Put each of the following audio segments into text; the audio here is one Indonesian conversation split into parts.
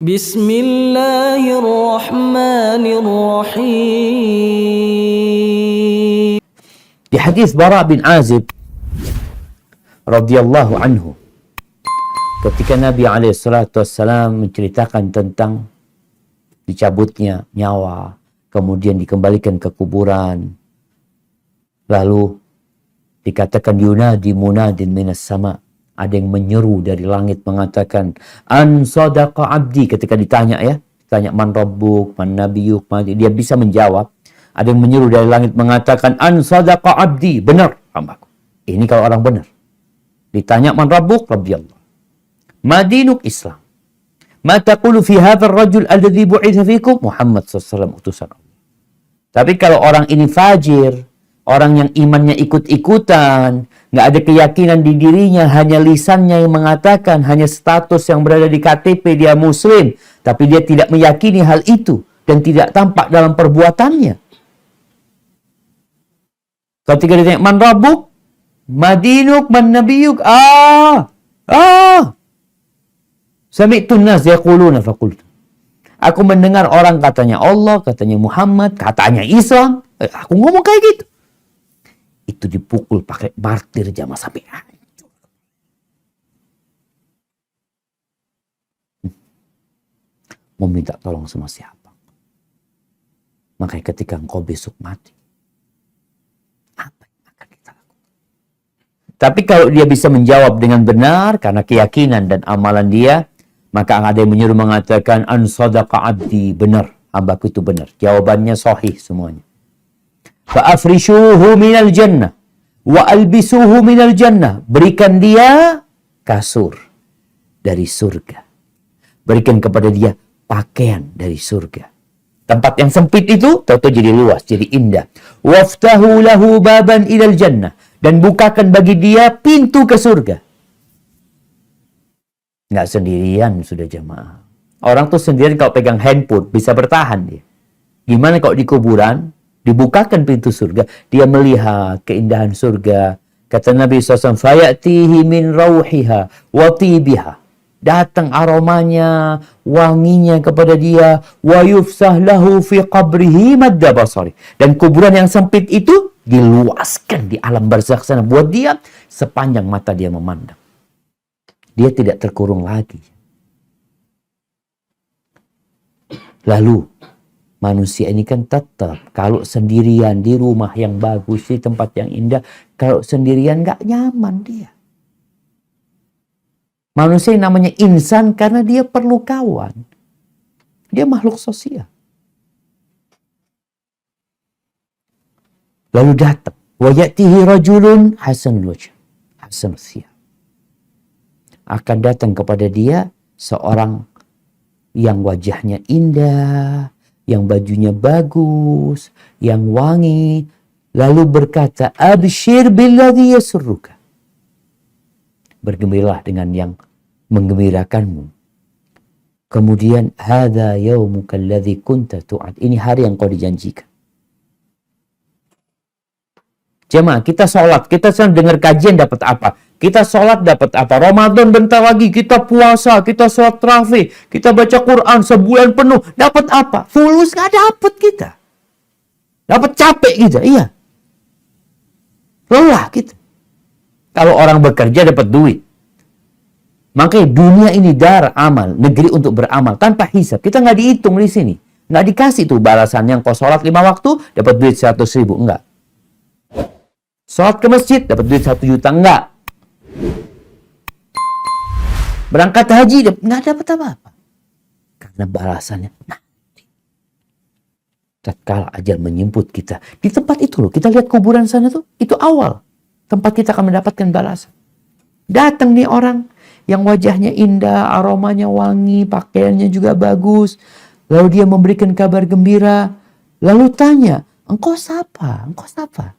Bismillahirrahmanirrahim. Di hadis Bara bin Azib radhiyallahu anhu, ketika Nabi SAW menceritakan tentang dicabutnya nyawa, kemudian dikembalikan ke kuburan, lalu dikatakan yunadi munadin minas sama, ada yang menyeru dari langit mengatakan an sadaqa abdi. Ketika ditanya man rabbuk, man nabiyuk, dia bisa menjawab. Ada yang menyeru dari langit mengatakan an sadaqa abdi, benar hambaku. Ini kalau orang benar. Ditanya man rabbuk, rabbi Allah. Madinuk Islam. Ma taqulu fi hadzal rajul alladhi bu'itsa fikum? Muhammad sallallahu utusan Allah. Tapi kalau orang ini fajir, orang yang imannya ikut-ikutan, nggak ada keyakinan di dirinya, hanya lisannya yang mengatakan, hanya status yang berada di KTP dia muslim, tapi dia tidak meyakini hal itu dan tidak tampak dalam perbuatannya. Ketika ditanya man rabbuk, madinuk, man nabiyuk, sami'tun nas yaquluna faqultu. Aku mendengar orang katanya Allah, katanya Muhammad, katanya Islam. Aku ngomong kayak gitu. Itu dipukul pakai martir jamaah sampai hancur. Mau minta tolong sama siapa? Makanya ketika engkau besok mati, apa yang akan kita lakukan? Tapi kalau dia bisa menjawab dengan benar karena keyakinan dan amalan dia, maka ada yang menyuruh mengatakan an sadaqa abdi, benar, hambaku itu benar. Jawabannya sahih semuanya. Fa'afrishuhu minal jannah wa albisuhu minal jannah. Berikan dia kasur dari surga. Berikan kepada dia pakaian dari surga. Tempat yang sempit itu tahu-tahu jadi luas, jadi indah. Waftahu lahu baban ilal jannah. Dan bukakan bagi dia pintu ke surga. Nggak sendirian sudah jemaah. Orang tuh sendirian kalau pegang handphone bisa bertahan dia. Gimana kalau di kuburan dibukakan pintu surga, dia melihat keindahan surga. Kata Nabi SAW, fayatihi min rauhiha wa tibiha. Datang aromanya, wanginya kepada dia. Wa yufsah lahu fi qabrihi madda basari. Dan kuburan yang sempit itu diluaskan di alam barzakh sana buat dia sepanjang mata dia memandang. Dia tidak terkurung lagi. Lalu manusia ini kan tetap kalau sendirian di rumah yang bagus, di tempat yang indah, kalau sendirian nggak nyaman dia. Manusia yang namanya insan karena dia perlu kawan. Dia makhluk sosial. Lalu datang, wa ya'tihi rajulun hasanul wajh, hasanul thiyab. Akan datang kepada dia seorang yang wajahnya indah, yang bajunya bagus, yang wangi, lalu berkata, abshir billadhi yasurruka. Bergembiralah dengan yang menggembirakanmu. Kemudian, hadza yaumuka alladhi kunta tu'ad. Ini hari yang kau dijanjikan. Jemaah, kita sholat, kita sedang dengar kajian dapat apa? Kita sholat dapat apa? Ramadan bentar lagi, kita puasa, kita sholat tarawih, kita baca Quran sebulan penuh, dapat apa? Fulus nggak dapat kita. Dapat capek kita, iya. Lelah kita. Kalau orang bekerja dapat duit. Makanya dunia ini dar amal, negeri untuk beramal tanpa hisab. Kita nggak dihitung di sini. Nggak dikasih tuh balasan yang kau sholat 5 waktu, dapat duit 100.000. Enggak. Sholat ke masjid, dapat duit 1 juta. Enggak. Berangkat haji, nggak dapat apa-apa. Karena balasannya nanti. Tatkala ajal menjemput kita. Di tempat itu loh, kita lihat kuburan sana tuh, itu awal. Tempat kita akan mendapatkan balasan. Datang nih orang yang wajahnya indah, aromanya wangi, pakaiannya juga bagus. Lalu dia memberikan kabar gembira. Lalu tanya, engkau siapa? Engkau siapa?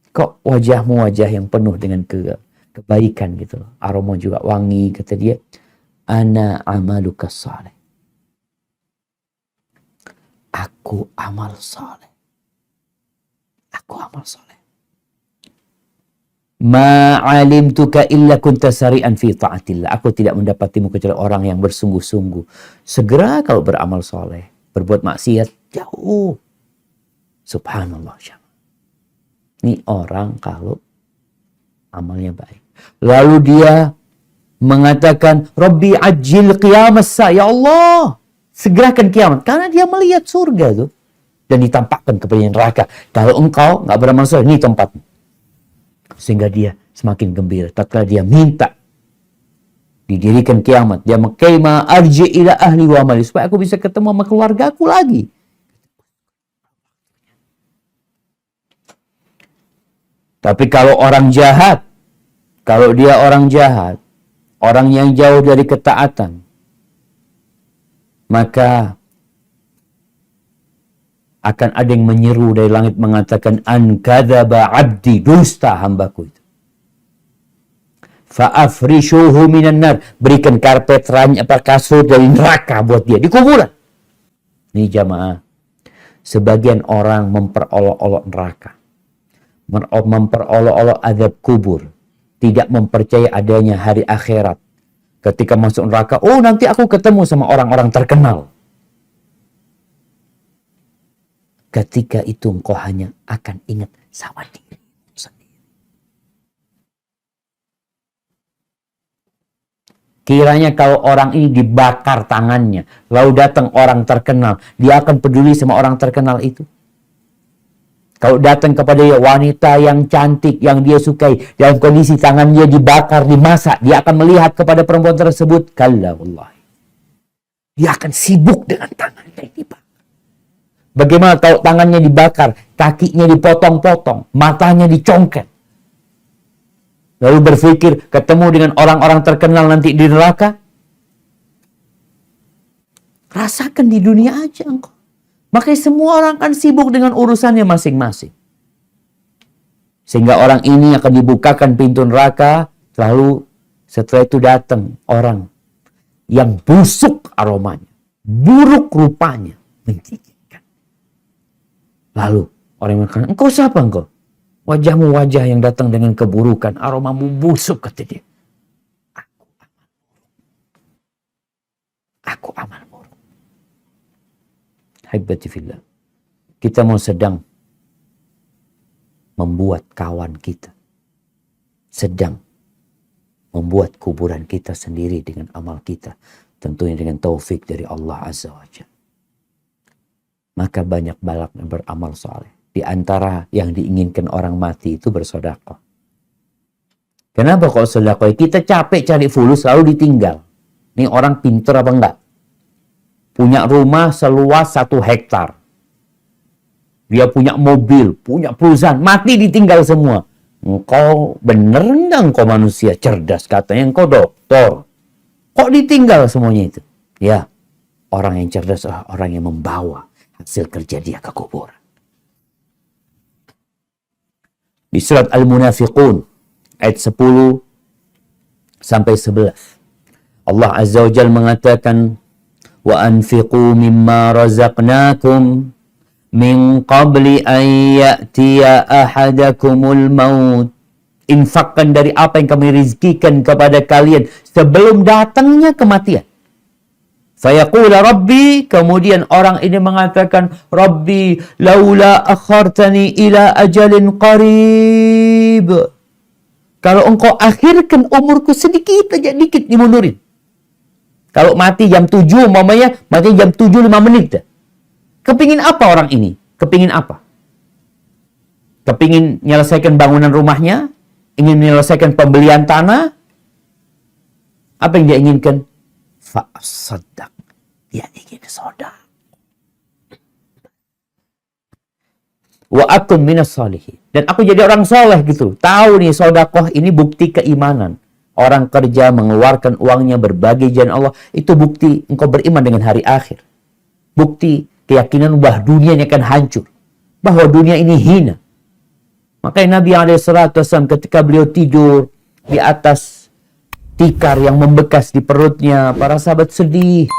Kok wajahmu wajah yang penuh dengan kebaikan gitu loh. Aroma juga wangi, kata dia. Ana amaluka saleh. Aku amal saleh. Aku amal saleh. Ma 'alimtuka illa kunta sari'an fi ta'atillah. Aku tidak mendapatimu kecuali orang yang bersungguh-sungguh. Segera kalau beramal soleh. Berbuat maksiat, jauh. Subhanallah. Ini orang kalau amalnya baik. Lalu dia mengatakan, Rabbi ajil qiyamas sa. Ya Allah, segerakan kiamat. Karena dia melihat surga tuh. Dan ditampakkan kepada neraka. Kalau engkau nggak beramal soleh, ini tempatmu. Sehingga dia semakin gembira. Tatkala dia minta didirikan kiamat, dia mengkaima arji ila ahli wa amali, supaya aku bisa ketemu sama keluarga aku lagi. Tapi kalau orang jahat, kalau dia orang jahat, orang yang jauh dari ketaatan, maka akan ada yang menyeru dari langit mengatakan, an kadzaba abdi, dusta hambaku itu. Fa'afrishuhu minan nar, berikan karpet kasur dari neraka buat dia di kuburan. Ini jamaah, sebagian orang memperolok-olok neraka, memperolok-olok azab kubur, tidak mempercayai adanya hari akhirat. Ketika masuk neraka, oh nanti aku ketemu sama orang-orang terkenal. Ketika itu engkau hanya akan ingat sama diri sendiri. Kiranya kalau orang ini dibakar tangannya, lalu datang orang terkenal, dia akan peduli sama orang terkenal itu. Kalau datang kepada dia wanita yang cantik, yang dia sukai, dalam kondisi tangannya dibakar, dimasak, dia akan melihat kepada perempuan tersebut. Kalla wallahi. Dia akan sibuk dengan tangannya yang dibakar. Bagaimana kalau tangannya dibakar, kakinya dipotong-potong, matanya dicongket. Lalu berpikir ketemu dengan orang-orang terkenal nanti di neraka. Rasakan di dunia aja engkau. Makanya semua orang kan sibuk dengan urusannya masing-masing. Sehingga orang ini akan dibukakan pintu neraka, lalu setelah itu datang orang yang busuk aromanya, buruk rupanya, menjijikkan. Lalu orang yang mengatakan, engkau siapa engkau? Wajahmu wajah yang datang dengan keburukan, aromamu busuk, kata dia. Aku amal buruk. Haibati fillah. Kita mau sedang membuat kawan kita. Sedang membuat kuburan kita sendiri dengan amal kita. Tentunya dengan taufik dari Allah Azza wa Jalla. Maka banyak balap yang beramal soleh. Di antara yang diinginkan orang mati itu bersedekah. Kenapa kalau sedekah? Kita capek cari fulus lalu ditinggal. Ini orang pintar apa enggak? Punya rumah seluas 1 hektar. Dia punya mobil, punya perusahaan, mati ditinggal semua. Engkau bener enggak engkau manusia cerdas? Katanya engkau doktor. Kok ditinggal semuanya itu? Ya, orang yang cerdas adalah orang yang membawa hasil kerja dia ke kuburan. Di surat Al-Munafiqun ayat 10 sampai 11. Allah Azza wa Jalla mengatakan, wa anfiqu mimma razaqnakum min qabli an ya'tiya ahadakumul maut. Infakkan dari apa yang kami rizkikan kepada kalian sebelum datangnya kematian. Fayaqula Rabbi, kemudian orang ini mengatakan, Rabbi laula akhartani ila ajalin qarib. Kalau engkau akhirkan umurku sedikit aja, dikit dimundurin. Kalau mati jam 7 umpamanya, mati jam 7:05. Kepingin apa orang ini? Kepingin apa? Kepingin menyelesaikan bangunan rumahnya? Ingin menyelesaikan pembelian tanah? Apa yang dia inginkan? Fa'asaddaq. Dia ingin sedekah. Wa akun minas salihin. Dan aku jadi orang soleh gitu. Tahu nih sedekah ini bukti keimanan. Orang kerja mengeluarkan uangnya berbagi jalan Allah. Itu bukti engkau beriman dengan hari akhir. Bukti keyakinan bahwa dunia ini akan hancur. Bahwa dunia ini hina. Makanya Nabi SAW ketika beliau tidur di atas tikar yang membekas di perutnya, para sahabat sedih.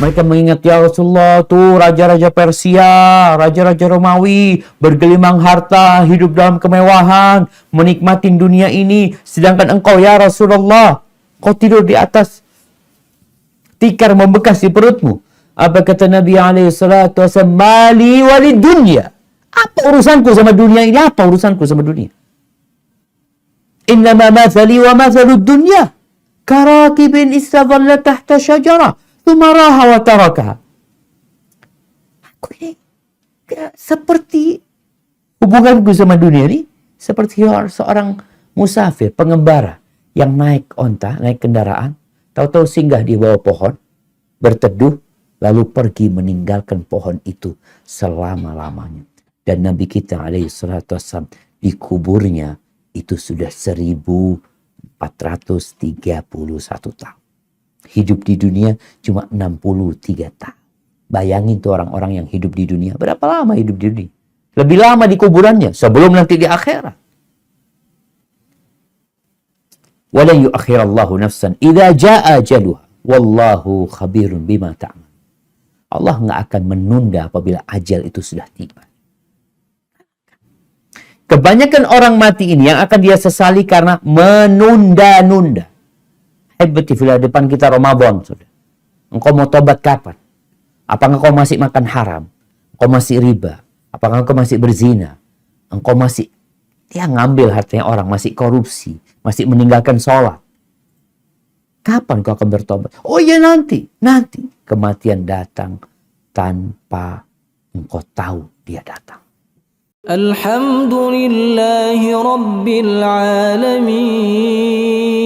Mereka mengingat, ya Rasulullah, tuh raja-raja Persia, raja-raja Romawi, bergelimang harta, hidup dalam kemewahan, menikmati dunia ini. Sedangkan engkau, ya Rasulullah, kau tidur di atas tikar membekas di perutmu. Apa kata Nabi SAW? Mali walid dunya. Apa urusanku sama dunia ini? Apa urusanku sama dunia? Innama mathali wa mathalud dunya karakibin istadhalla tahta syajara thumma raha wa tarakaha. Aku ini seperti hubunganku sama dunia ini seperti seorang musafir, pengembara yang naik onta, naik kendaraan, tahu-tahu singgah di bawah pohon, berteduh, lalu pergi meninggalkan pohon itu selama-lamanya. Dan Nabi kita alaihissalam di kuburnya itu sudah 1431 tahun. Hidup di dunia cuma 63 tahun. Bayangin tuh orang-orang yang hidup di dunia. Berapa lama hidup di dunia? Lebih lama di kuburannya sebelum nanti di akhirat. Wala yu'akhirallahu nafsan idza jaa ajaluha wallahu khabirun bima ta'mal. Allah nggak akan menunda apabila ajal itu sudah tiba. Kebanyakan orang mati ini yang akan dia sesali karena menunda-nunda. Hebati filah, depan kita Ramadan sudah. Engkau mau tobat kapan? Apakah engkau masih makan haram? Engkau masih riba? Apakah engkau masih berzina? Engkau masih ngambil hartanya orang, masih korupsi, masih meninggalkan sholat. Kapan kau akan bertobat? Oh ya nanti. Kematian datang tanpa engkau tahu dia datang. Alhamdulillahi Rabbil Alamin.